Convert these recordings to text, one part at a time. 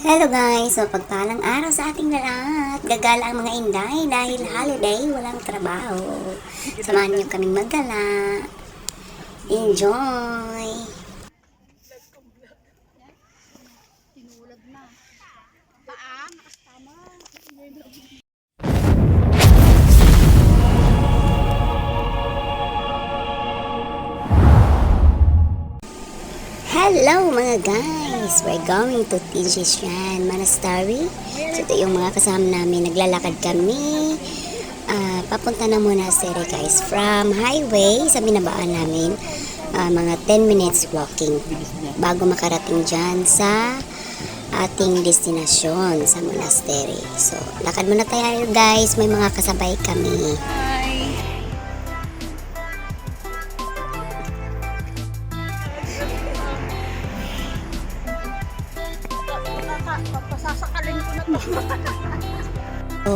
Hello guys! So, pagpalang araw sa ating lahat. Gagala ang mga inday dahil holiday, walang trabaho. Samahan niyo kaming maggala. Enjoy! Hello mga guys! We're going to TG Shrine Monastery. So, ito yung mga kasama namin. Naglalakad kami. Papunta na monastery guys. From highway sa binabaan namin, mga 10 minutes walking bago makarating dyan sa ating destinasyon sa monastery. So, lakad muna tayo guys. May mga kasabay kami. Papasasakalin ko na to. So,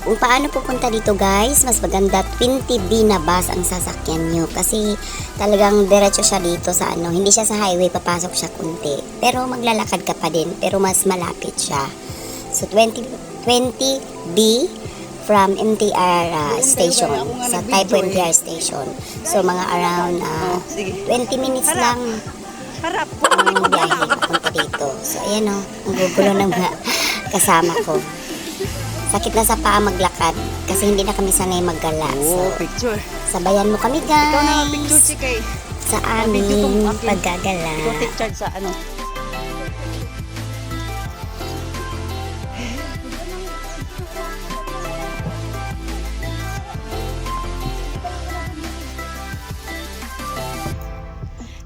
kung paano pupunta dito guys, mas maganda 20B na bus ang sasakyan nyo kasi talagang diretso siya dito sa hindi siya sa highway, papasok siya kunti. Pero maglalakad ka pa din, pero mas malapit siya. So 20B from MTR station, sa Taipo MTR station. So mga around 20 minutes lang Harap po. ang biyahe papunta dito. So ayan o, ang gugulo ng mga kasama ko. Sakit na sa paa maglakad kasi hindi na kami sanay maggala. So, Picture. sabayan mo kami Ikaw na picture guys si Kay. sa aming paggagala. Ikaw picture sa ano.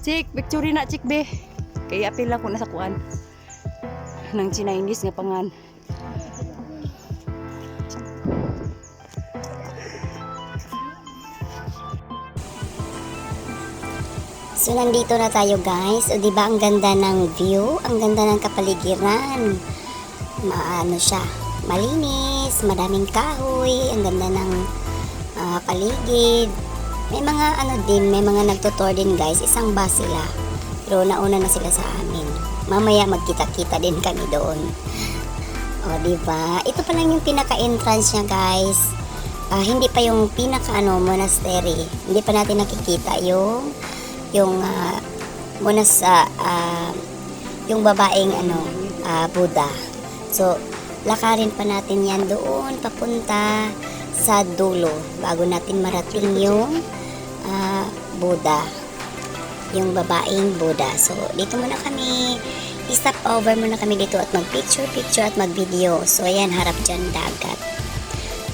Cik, picture na cik be. Kaya apil ako na sa kuan. Nang Chinese nga pangan. So nandito na tayo guys. O diba ang ganda ng view, ang ganda ng kapaligiran. Maano siya, malinis, madaming kahoy, ang ganda ng paligid. May mga may mga nagtutour din guys, isang bus sila. Pero nauna na sila sa amin. Mamaya magkita-kita din kami doon. O diba? Ito pa lang yung pinaka-entrance niya guys. Hindi pa yung monastery. Hindi pa natin nakikita yung yung babaeng Buddha. So lakarin pa natin yan doon papunta sa dulo bago natin marating yung Buddha, yung babaeng Buddha. So dito muna kami, i-stop over muna kami dito at mag-picture at mag-video. So ayan, harap dyan dagat.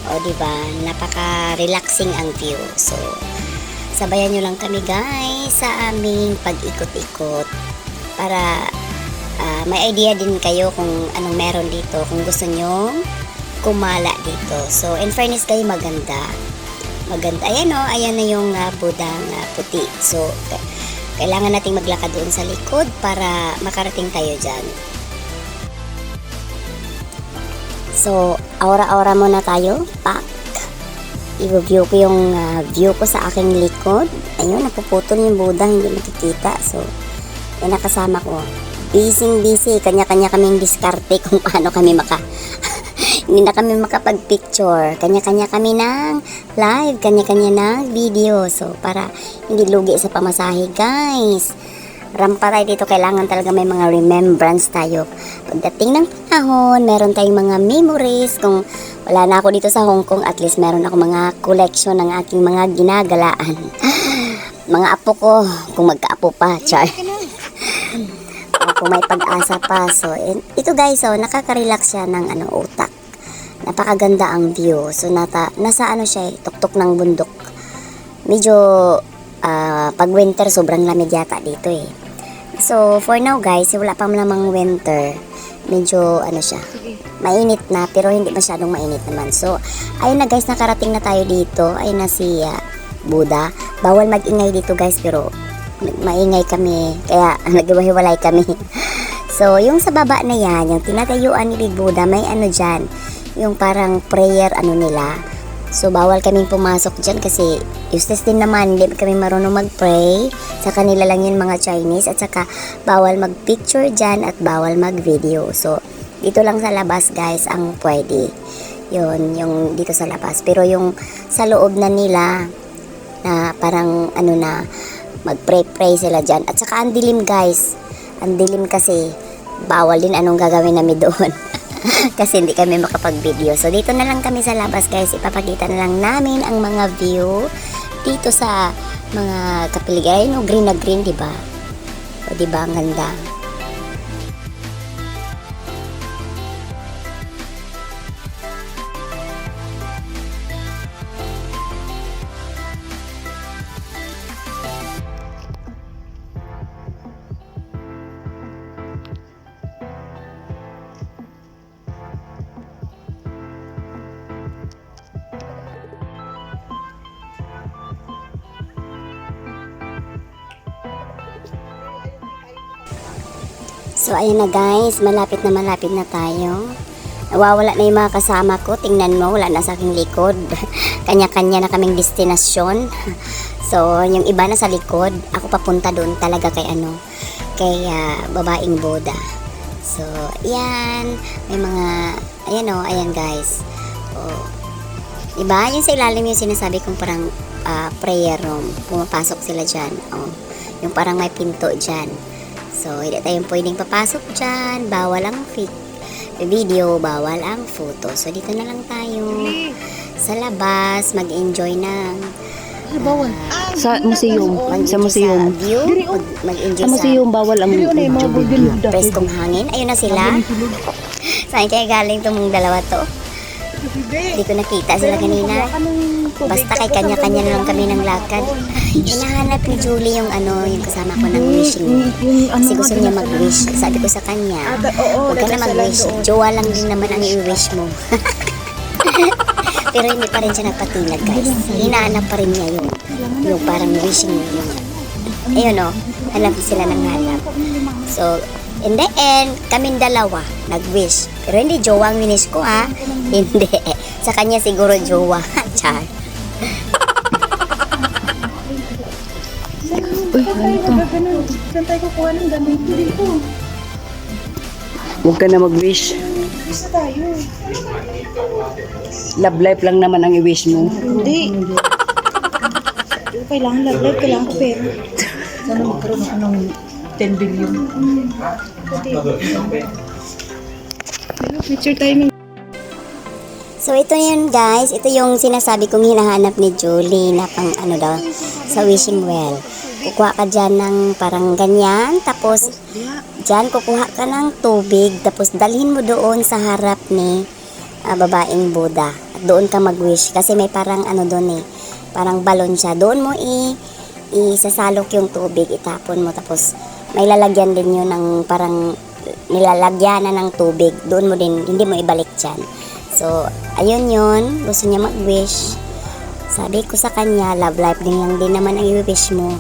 O diba, napaka-relaxing ang view. So sabayan nyo lang kami guys sa aming pag-ikot-ikot para may idea din kayo kung anong meron dito, kung gusto nyo kumala dito. So in fairness kayo, maganda. Ayan o, ayan na yung Budang puti. So kailangan nating maglakad doon sa likod para makarating tayo dyan. So aura-aura muna tayo, pak. I-review ko yung view ko sa aking likod. Ayun, napuputol yung Buddha, hindi makikita. So, yung nakasama ko. Busy. Kanya-kanya kaming diskarte kung paano kami hindi na kami makapag-picture. Kanya-kanya kami ng live, kanya-kanya ng video. So, para hindi lugi sa pamasahe, guys. Rampa tayo dito, kailangan talaga may mga remembrance tayo. Pagdating ng panahon, meron tayong mga memories. Kung wala na ako dito sa Hong Kong, at least meron ako mga collection ng aking mga ginagalaan. Mga apo ko, kung magkaapo pa, char. O kung may pag-asa pa. So, ito guys, nakaka-relax siya ng utak. Napakaganda ang view. So, nasa siya, tuktok ng bundok. Medyo pag winter, sobrang lamig yata dito eh. So, for now guys, wala pa namang winter. Medyo siya, mainit na, pero hindi masyadong mainit naman. So, ayun na guys, nakarating na tayo dito. Ayun na si Buddha. Bawal mag-ingay dito guys, pero maingay kami. Kaya naghiwa-hiwalay kami. So, yung sa baba na yan, yung tinatayuan ni Big Buddha, may dyan, yung parang prayer nila. So, bawal kaming pumasok dyan kasi useless din naman. Hindi kami marunong mag-pray. Sa kanila lang yun mga Chinese. At saka, bawal mag-picture dyan at bawal mag-video. So, dito lang sa labas guys ang pwede. Yun, yung dito sa labas. Pero yung sa loob na nila, na parang ano na, mag-pray-pray sila dyan. At saka, ang dilim guys. Ang dilim kasi, bawal din anong gagawin namin doon. Kasi hindi kami makapag-video. So, dito na lang kami sa labas, guys. Ipapakita na lang namin ang mga view dito sa mga kapiligiran. Ayun, green na green, diba? O, diba? Ang ganda. So, ayun na guys, malapit na tayo. Nawawala na yung mga kasama ko. Tingnan mo, wala na sa aking likod. Kanya-kanya na kaming destinasyon. So, yung iba na sa likod. Ako papunta doon talaga kay kay babaeng Buddha. So, yan. May mga, ayan o, ayan guys. Oh. Diba? Yung sa ilalim yung sinasabi kong parang prayer room. Pumapasok sila dyan. Oh. Yung parang may pinto dyan. So, hindi tayong pwedeng papasok dyan. Bawal ang video, bawal ang photo. So, dito na lang tayo sa labas. Mag-enjoy ng Sa museum. Sa museum. Sa view. Mag-enjoy Sa museum, bawal ang preskong hangin. Ayun na sila. Saan kaya galing itong dalawa to? Hindi ko nakita sila kanina. Basta kay kanya-kanya na lang kami ng lakad. Hinahanap ni Julie yung yung kasama ko ng wishing. Kasi gusto niya mag-wish. Sabi ko sa kanya, huwag ka na mag-wish. Jowa lang din naman ang i-wish mo. Pero hindi pa rin siya nagpatulad guys. Hinahanap pa rin niya yung parang wishing yung ayun o, hanap sila ng hanap. So, in the end, kaming dalawa nag-wish. Pero hindi jowa ang wish ko ha. Hindi. Sa kanya siguro jowa. Char. Uy, ganito. Saan tayo kukuha ng ganito dito? Huwag ka na mag-wish. Isa tayo. Love life lang naman ang i-wish mo. Hindi. Kailangan love-life, kailangan ko pera. Sana magkaroon ako ng 10 billion. Picture tayo. So, ito yun guys. Ito yung sinasabi kong hinahanap ni Julie na pang daw, sa wishing well. Kukuha ka dyan ng parang ganyan. Tapos, dyan kukuha ka ng tubig. Tapos, dalhin mo doon sa harap ni babaeng Buddha. At doon ka mag-wish. Kasi may parang doon parang balon siya. Doon mo isasalok yung tubig. Itapon mo. Tapos, may lalagyan din yun ng parang nilalagyan na ng tubig. Doon mo din, hindi mo ibalik dyan. So, ayun yun. Gusto niya mag-wish. Sabi ko sa kanya, love life din lang din naman ang i-wish mo.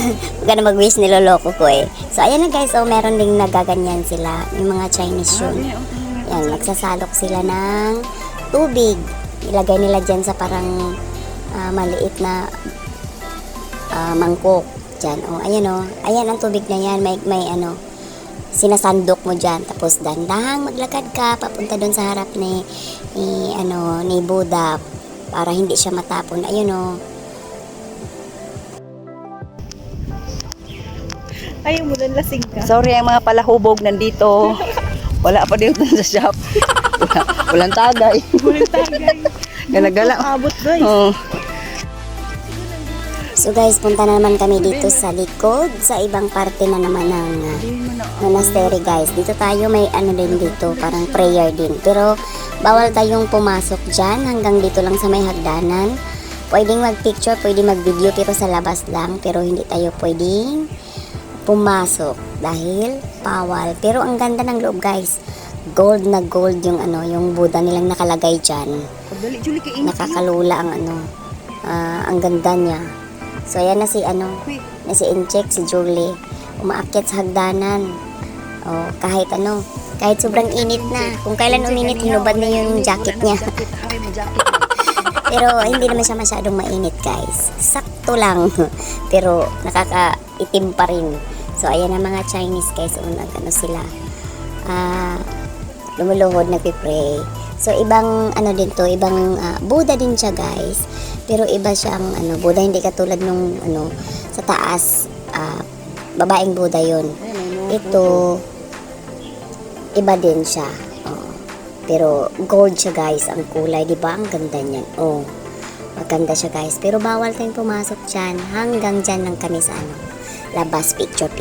Huwag ka na mag-wish, niloloko ko eh. So, ayan na guys. So, meron ding nagaganyan sila. Yung mga Chinese yun. Yan, nagsasalok sila ng tubig. Ilagay nila dyan sa parang maliit na mangkok. Dyan. O, ayan o. Ayan ang tubig na yan. May sinasandok mo dyan. Tapos dandahang maglakad ka papunta doon sa harap ni Buddha para hindi siya matapon. Ayun o. Ayaw mo lang lasing ka. Sorry ang mga palahubog nandito. Wala pa dito sa shop. Walang tagay. Walang tagay. Gala-gala. Abot guys. Oh. So guys, punta na naman kami dito sa likod. Sa ibang parte na naman ng monastery guys. Dito tayo may din dito. Parang prayer din. Pero bawal tayong pumasok dyan. Hanggang dito lang sa may hagdanan. Pwedeng mag-picture, pwedeng mag-video. Pero sa labas lang. Pero hindi tayo pwedeng pumasok dahil bawal. Pero ang ganda ng loob guys. Gold na gold yung yung Buddha nilang nakalagay dyan. Dali, Julie, kainit. Nakakalula ang ang ganda niya. So ayan na si na si Incheck, si Julie. Umaakyat sa hagdanan. O kahit Kahit sobrang init na. Kung kailan uminit, hinubad na yung jacket niya. Jacket, hari mo jacket. Pero hindi naman siya masyadong mainit, guys. Sakto lang. Pero nakakaitim pa rin. So, ayan ang mga Chinese, guys. Ano sila. Lumuluhod, nagpipray. So, ibang ano din to, ibang Buddha din siya, guys. Pero iba siyang Buddha, hindi katulad nung sa taas, babaeng Buddha yun. Ito, iba din siya. Oh. Pero gold siya, guys, ang kulay, di ba? Ang ganda niyan. Oh, maganda siya, guys. Pero bawal tayong pumasok dyan. Hanggang dyan lang kami sa labas, picture.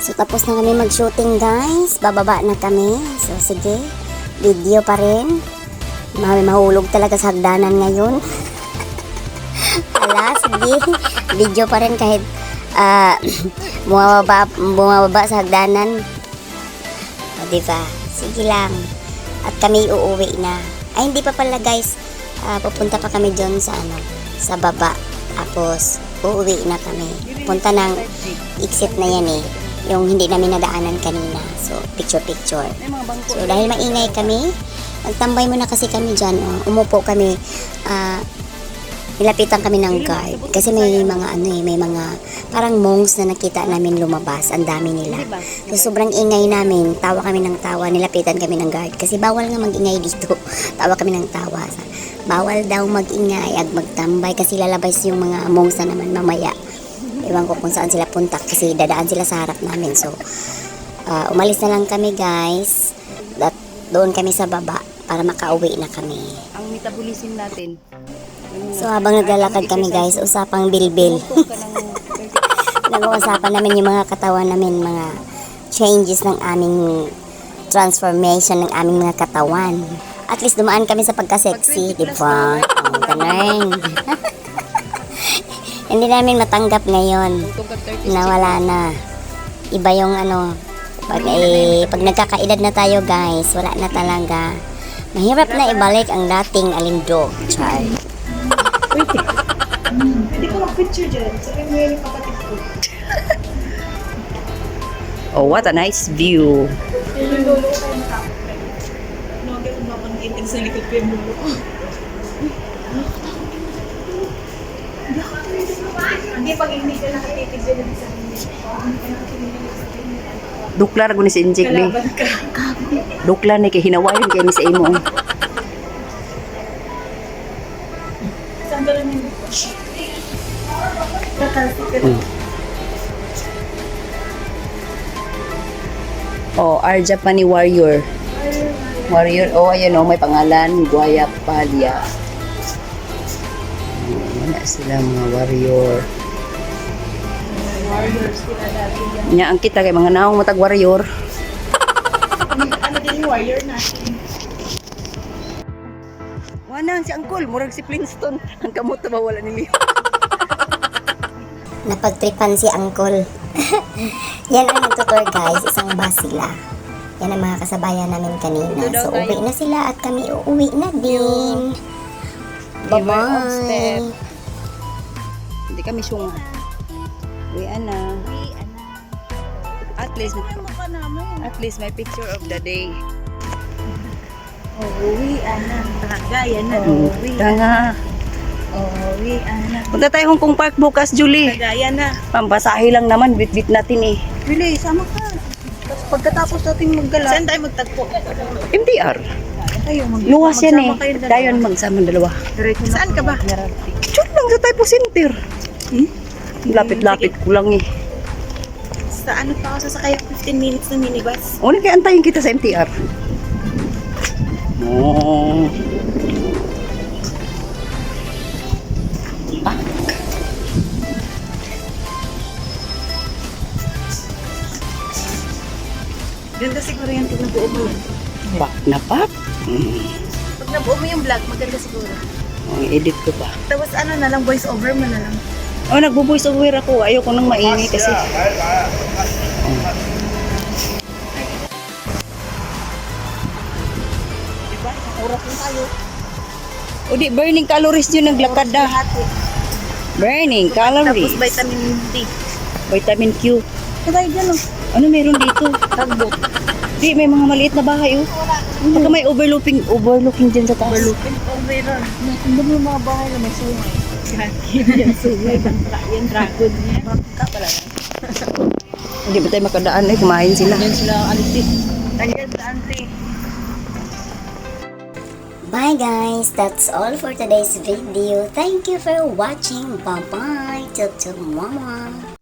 So, tapos na kami mag-shooting, guys. Bababa na kami. So, sige. Video pa rin. Mahulog talaga sa hagdanan ngayon. Ala, sige. Video pa rin kahit bumababa sa hagdanan. O, diba? Sige lang. At kami uuwi na. Ay, hindi pa pala, guys. Pupunta pa kami dyan sa baba. Tapos, uuwi na kami. Punta ng exit na yan eh. Yung hindi namin nadaanan kanina. So, picture. So, dahil maingay kami, nagtambay muna kasi kami dyan. Umupo kami. Nilapitan kami ng guard. Kasi may mga may mga parang monks na nakita namin lumabas. Ang dami nila. So, sobrang ingay namin. Tawa kami ng tawa. Nilapitan kami ng guard. Kasi bawal nga mag-ingay dito. Tawa kami ng tawa. Bawal daw mag-ingay at magtambay kasi lalabas yung mga monks na naman mamaya. Ewan ko kung saan sila punta kasi dadaan sila sa harap namin. So, umalis na lang kami, guys. Doon kami sa baba para makauwi na kami. Ang metabolism natin. So, habang naglalakad kami, guys, usapang bilbil. Nag-uusapan namin yung mga katawan namin, mga changes ng aming transformation ng aming mga katawan. At least dumaan kami sa pagka-sexy, di ba? Oh, ganun. Hindi namin matanggap ngayon na wala na. Iba yung pag nagkakaedad na tayo, guys, wala na talaga. Mahirap na ibalik ang dating alindog. Char. Hindi ko mag-picture dyan. Sabi mo yung kapatid ko. Oh, what a nice view. Yung lolo ko kayo nakakapit. Nagay kong mapangitin sa likod ko yung lolo ko. Hindi, pag hindi ka nakatitig dyan sa Duklar ko ni si Injik, be. kalaban ka. Duklar ni kay hinawayon kay ni sa imo. Saan ka lang yung Oh, Arjapani Warrior. Warrior, oh, ayan oh, may pangalan, Guayapalya. Wala sila mga warrior. warriors sila dati yan. Nya ang kita kay mga naong matag warrior. Ano din yung warrior natin? Wala si Uncle, murag si Flintstone. Ang kamot na wala nili. Napagtripan si Uncle. Yan ang nagtutour, guys. Isang bus sila. Yan ang mga kasabayan namin kanina. So, uwi na sila at kami uuwi na din. Bye-bye. Hindi kami sunga. Uwian na. At least may picture of the day. Uwi, anak. Tagayan na. Uwi. Tanga. Uwi, anak. Punta tayo Hong Kong Park bukas, Julie. Tagayan na. Pampasahe lang naman, bit-bit natin eh. Willie, sama ka. Tapos pagkatapos natin maggala. Saan tayo magtagpo? MTR. Tayo Luwas yan eh. magsama kayong dalawa. Tayo magsama dalawa. Saan ka ba? Diyan lang sa Typo Center. Lapit-lapit ko lang eh. Sa ano pa ako sasakay 15 minutes na minibus? Una kaya antayin kita sa MTR. Oh. Ganda siguro yan pag nabuo mo yan. Pak na pak. Pag nabuo mo yung vlog, maganda siguro. Ang edit ko pa. Tapos ano na lang, voice over mo na lang. Oh, nagbo-voice over ako. Ayoko nang maingay kasi. Diba? Isang oras lang tayo. O di, burning calories yun naglakad na. Burning calories. Tapos vitamin D. Vitamin Q. Kaya dyan oh. Ano meron dito? Tagbot. Di, may mga maliit na bahay oh. Baka may overlooking dyan sa taas. Overlooking. Oh, meron. Hindi mo yung mga bahay na may sungay. Yan sungay. Yan dragon niya. Bangka pala yan. Hindi ba tayo makadaan eh, kumain sila. Yan sila auntie. Ayan sa auntie. Bye guys, that's all for today's video. Thank you for watching. Bye bye. Till tomorrow.